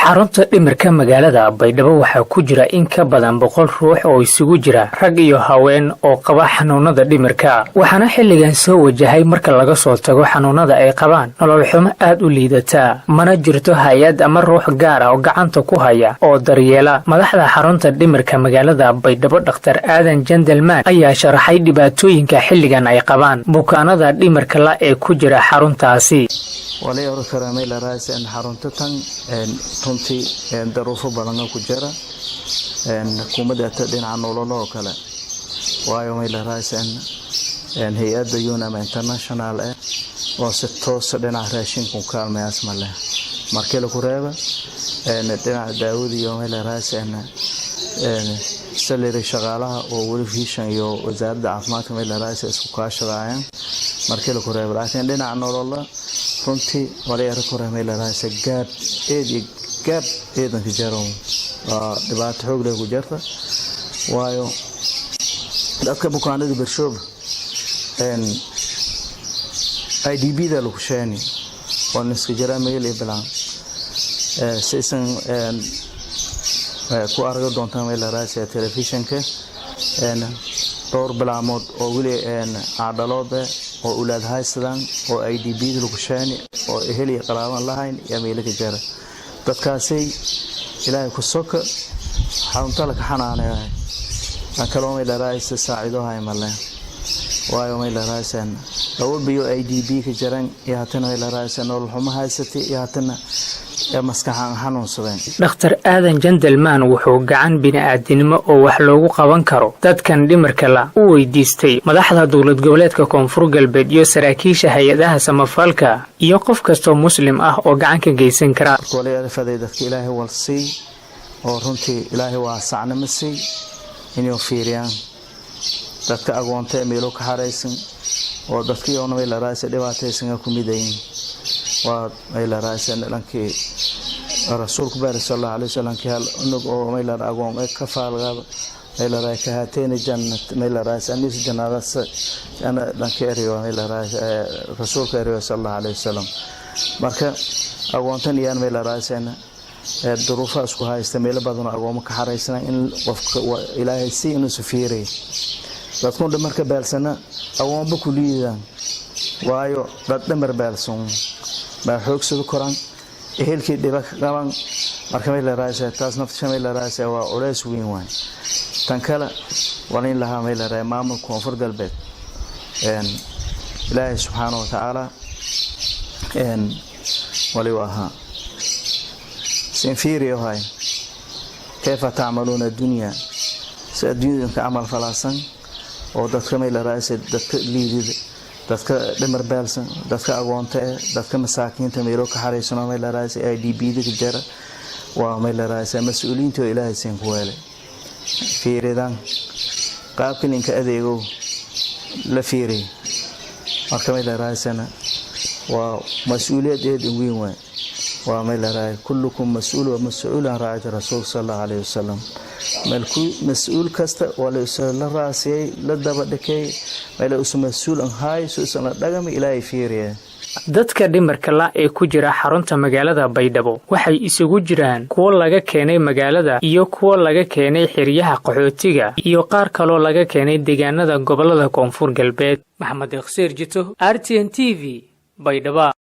xarunta dhimirka magaalada Baydhabo waxaa ku jira in ka badan 100 ruux oo isugu jira rag iyo haween oo qaba xanuunada dhimirka waxaana xilligan soo wajahay marka laga soo tago xanuunada ay qabaan nolol xumo aad u liidata mana jirto hay'ad ama ruux gaar ah oo gacanta ku haya oo daryeela madaxda xarunta dhimirka magaalada Baydhabo Dr. Aadan Jandelman ayaa sharaxay dhibaatooyinka xilligan ay qabaan bukaanada dhimirka la ee ku jira xaruntaasi wali orkaramay la raasay xarunta tan runtii daruufo badan ku jira kuumada dhinaca nololo kale waayo may la raasay hay'adda UNAM International oo si toos ah dhinaca raashinka ku kaalmeeyay male markii la ku reeba dhinaca daawada iyo may la raasay salary shaqaalaha oo wali fiishan iyo wasaaradda caafimaadka may la raasay isku kaashadayaan markii la ku reeba laakiin dhinaca nololo runtii wali arkoramay la raasay gaab eedan ka jaro dhibaato xoog leh ku jirta waayo dadka bukaanada Bershob IDB da lagu sheeni oo niska jira meel iblaan siisan ku argo doontaan meel la raasay telefishinka door bilaamood oo wali aadalooda oo ulaad haysadaan oo IDB lagu sheeni oo eheliya qaraaban lahayn iyo meel ka jira dadkaasi ilaahay ku soka xarunta la ka xanaanayay kaloo meel la raasay saacido hay maleen waayo meel la raasay oo biyo IDB ka jiran iyo hatana meel la raasay nolol xumo haysatay iyo hatana maskaxan xanuunsadeen Dr. Aadan Jandelman wuxuu gacan bini'aadinimo oo wax loogu qaban karo dadkan dhimirka la u weydiistay madaxda dawlad goboleedka Koonfur Galbeed iyo saraakiisha hay'adaha samafalka iyo qof kasto muslim ah oo gacan ka geysan kara walaal faday dadka Ilaahay walsi oo runtii Ilaahay waa sacnamasi inuu fiiriyaan dadka agoonta meelo ka xareysan oo dadka iyo meel la raasay dhibaataysan ku midayn waa meel la raasay lankii rasuulku sallallahu alayhi wasallam kal oo meel la agoon ka faalgaba meel la raasay haateen jannat meel la raasay anis jannada ana lankii ariyo meel la raasay rasuulku sallallahu alayhi wasallam marka agoontan iyo meel la raasay duruufa isku haysta meel badan agoon ka xareysan in qofka Ilaahay si inuu safiiray dadku marka baalsana agoonba ku liidaan waayo dad dhamar baalsan ma xoogsado koran ehelkii dhiba qaban marka meel la raasay taas nafta meel la raasay waa culays weyn waay tan kale walin laha meel la raasay maamulka Koonfur Galbeed Ilaahay subhanahu wa ta'ala wali waha سنفيريو هاي كيف تعملون الدنيا سأدين كعمل فلاسن أو دتك ميل رئيس دتك ليد دتك دمر بالسن دتك أقوانته دتك مساكين تميلو كحريسنا ميل رئيس IDB دك جرا وميل رئيس مسؤولين تو إلهي سنقوله فيريدان قابل إنك أديو لفيري أكمل رئيسنا ومسؤولية وين وميل راي كلكم مسؤول ومسؤول عن رعاية الرسول صلى الله عليه وسلم ملكو مسؤول كسته ولا يسأل راسي لدبا دكي ميل مسؤول عن هاي سوسنا دغم إلهي فيريه dadka dhimirka la ee ku jira xarunta magaalada Baydhabo waxay isugu jiraan kuwa laga keenay magaalada iyo kuwa laga keenay xiriyaha qaxootiga iyo qaar kale oo laga keenay deegaanada gobolada Koonfur Galbeed Maxamed Khasiir Jito RTN TV Baydhabo